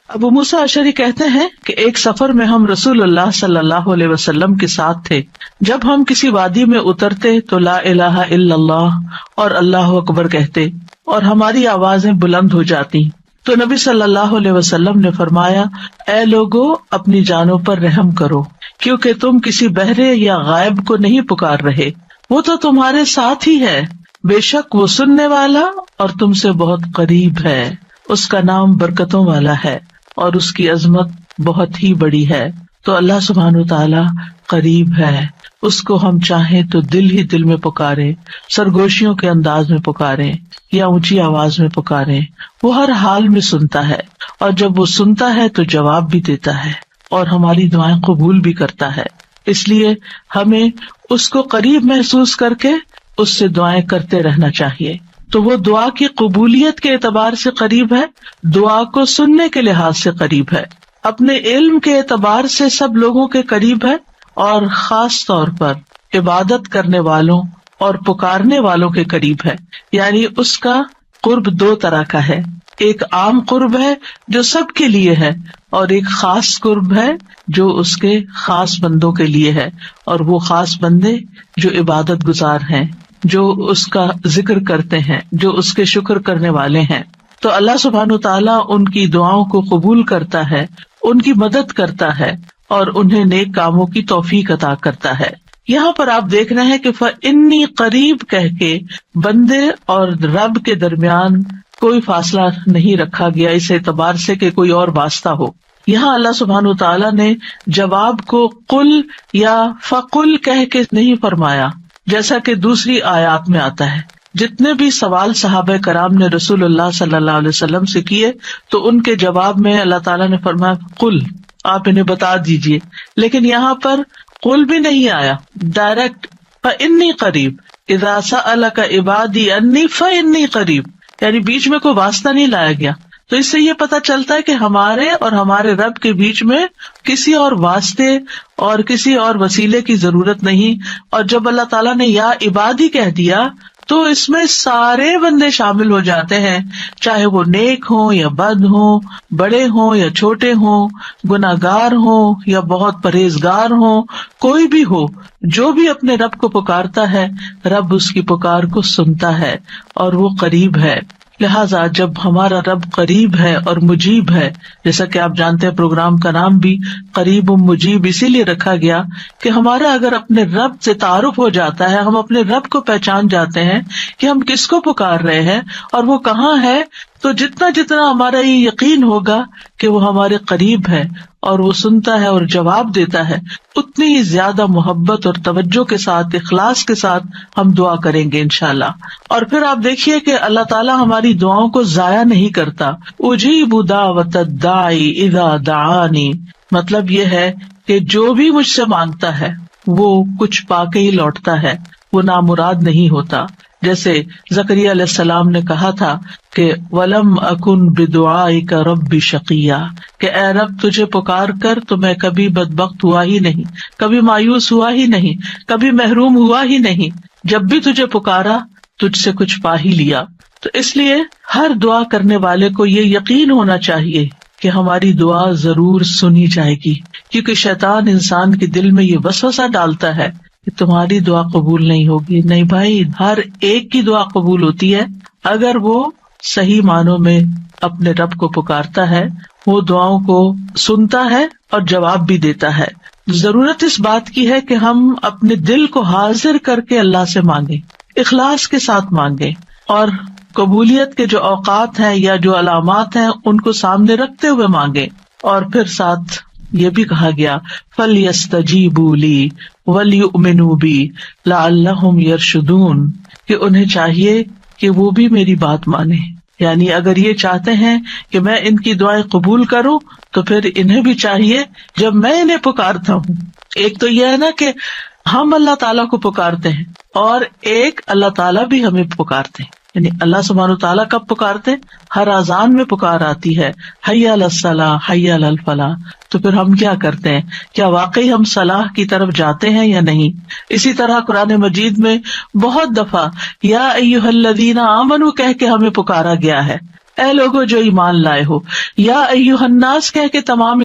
ابو موسیٰ اشعری کہتے ہیں کہ ایک سفر میں ہم رسول اللہ صلی اللہ علیہ وسلم کے ساتھ تھے. جب ہم کسی وادی میں اترتے تو لا الہ الا اللہ اور اللہ اکبر کہتے اور ہماری آوازیں بلند ہو جاتی. تو نبی صلی اللہ علیہ وسلم نے فرمایا، اے لوگو اپنی جانوں پر رحم کرو، کیونکہ تم کسی بہرے یا غائب کو نہیں پکار رہے، وہ تو تمہارے ساتھ ہی ہے، بے شک وہ سننے والا اور تم سے بہت قریب ہے. اس کا نام برکتوں والا ہے اور اس کی عظمت بہت ہی بڑی ہے. تو اللہ سبحانہ وتعالی قریب ہے، اس کو ہم چاہیں تو دل ہی دل میں پکاریں، سرگوشیوں کے انداز میں پکاریں یا اونچی آواز میں پکاریں، وہ ہر حال میں سنتا ہے، اور جب وہ سنتا ہے تو جواب بھی دیتا ہے اور ہماری دعائیں قبول بھی کرتا ہے. اس لیے ہمیں اس کو قریب محسوس کر کے اس سے دعائیں کرتے رہنا چاہیے. تو وہ دعا کی قبولیت کے اعتبار سے قریب ہے، دعا کو سننے کے لحاظ سے قریب ہے، اپنے علم کے اعتبار سے سب لوگوں کے قریب ہے، اور خاص طور پر عبادت کرنے والوں اور پکارنے والوں کے قریب ہے. یعنی اس کا قرب دو طرح کا ہے، ایک عام قرب ہے جو سب کے لیے ہے، اور ایک خاص قرب ہے جو اس کے خاص بندوں کے لیے ہے، اور وہ خاص بندے جو عبادت گزار ہیں، جو اس کا ذکر کرتے ہیں، جو اس کے شکر کرنے والے ہیں. تو اللہ سبحانہ تعالیٰ ان کی دعاؤں کو قبول کرتا ہے، ان کی مدد کرتا ہے اور انہیں نیک کاموں کی توفیق عطا کرتا ہے. یہاں پر آپ دیکھ رہے ہیں کہ فَإِنِّي قریب کہہ کے بندے اور رب کے درمیان کوئی فاصلہ نہیں رکھا گیا اس اعتبار سے کہ کوئی اور واسطہ ہو. یہاں اللہ سبحانہ تعالیٰ نے جواب کو قل یا فقل کہہ کے نہیں فرمایا، جیسا کہ دوسری آیات میں آتا ہے. جتنے بھی سوال صحابہ کرام نے رسول اللہ صلی اللہ علیہ وسلم سے کیے تو ان کے جواب میں اللہ تعالیٰ نے فرمایا قل، آپ انہیں بتا دیجئے. لیکن یہاں پر قل بھی نہیں آیا، ڈائریکٹ فإنی قریب، اذا سألک عبادی انی فإنی قریب، یعنی بیچ میں کوئی واسطہ نہیں لایا گیا. تو اس سے یہ پتا چلتا ہے کہ ہمارے اور ہمارے رب کے بیچ میں کسی اور واسطے اور کسی اور وسیلے کی ضرورت نہیں. اور جب اللہ تعالیٰ نے یا عبادی کہہ دیا تو اس میں سارے بندے شامل ہو جاتے ہیں، چاہے وہ نیک ہوں یا بد ہوں، بڑے ہوں یا چھوٹے ہوں، گناہگار ہوں یا بہت پرہیزگار ہوں، کوئی بھی ہو، جو بھی اپنے رب کو پکارتا ہے رب اس کی پکار کو سنتا ہے اور وہ قریب ہے. لہٰذا جب ہمارا رب قریب ہے اور مجیب ہے، جیسا کہ آپ جانتے ہیں پروگرام کا نام بھی قریب و مجیب اسی لیے رکھا گیا کہ ہمارا اگر اپنے رب سے تعارف ہو جاتا ہے، ہم اپنے رب کو پہچان جاتے ہیں کہ ہم کس کو پکار رہے ہیں اور وہ کہاں ہے، تو جتنا جتنا ہمارا یہ یقین ہوگا کہ وہ ہمارے قریب ہے اور وہ سنتا ہے اور جواب دیتا ہے، اتنی ہی زیادہ محبت اور توجہ کے ساتھ، اخلاص کے ساتھ ہم دعا کریں گے انشاءاللہ. اور پھر آپ دیکھیے کہ اللہ تعالیٰ ہماری دعاؤں کو ضائع نہیں کرتا. اجیب دعوت الداعی اذا دعانی، مطلب یہ ہے کہ جو بھی مجھ سے مانگتا ہے وہ کچھ پا کے ہی لوٹتا ہے، وہ نامراد نہیں ہوتا. جیسے زکریا علیہ السلام نے کہا تھا کہ وَلَمْ أَكُنْ بِدُعَائِكَ رَبِّ شَقِيًّا، کہ اے رب تجھے پکار کر تو میں کبھی بدبخت ہوا ہی نہیں، کبھی مایوس ہوا ہی نہیں، کبھی محروم ہوا ہی نہیں. جب بھی تجھے پکارا تجھ سے کچھ پا ہی لیا. تو اس لیے ہر دعا کرنے والے کو یہ یقین ہونا چاہیے کہ ہماری دعا ضرور سنی جائے گی، کیونکہ شیطان انسان کے دل میں یہ وسوسہ ڈالتا ہے کہ تمہاری دعا قبول نہیں ہوگی. نہیں بھائی، ہر ایک کی دعا قبول ہوتی ہے اگر وہ صحیح معنوں میں اپنے رب کو پکارتا ہے، وہ دعاؤں کو سنتا ہے اور جواب بھی دیتا ہے. ضرورت اس بات کی ہے کہ ہم اپنے دل کو حاضر کر کے اللہ سے مانگیں، اخلاص کے ساتھ مانگیں، اور قبولیت کے جو اوقات ہیں یا جو علامات ہیں ان کو سامنے رکھتے ہوئے مانگیں. اور پھر ساتھ یہ بھی کہا گیا فَلْيَسْتَجِيبُوا لِي وَلْيُؤْمِنُوا بِي لَعَلَّهُمْ يَرْشُدُونَ، کہ انہیں چاہیے کہ وہ بھی میری بات مانیں. یعنی اگر یہ چاہتے ہیں کہ میں ان کی دعائیں قبول کروں تو پھر انہیں بھی چاہیے جب میں انہیں پکارتا ہوں، ایک تو یہ ہے نا کہ ہم اللہ تعالیٰ کو پکارتے ہیں، اور ایک اللہ تعالیٰ بھی ہمیں پکارتے ہیں. یعنی اللہ سبحانہ تعالیٰ کب پکارتے؟ ہر اذان میں پکار آتی ہے، حی علی الصلاۃ حی علی الفلاح. تو پھر ہم کیا کرتے ہیں؟ کیا واقعی ہم صلاح کی طرف جاتے ہیں یا نہیں؟ اسی طرح قرآن مجید میں بہت دفعہ یا ایھا الذین آمنوا کہہ کے ہمیں پکارا گیا ہے. اے لوگو جو ایمان لائے ہو، یا ایھا الناس کہہ کے تمام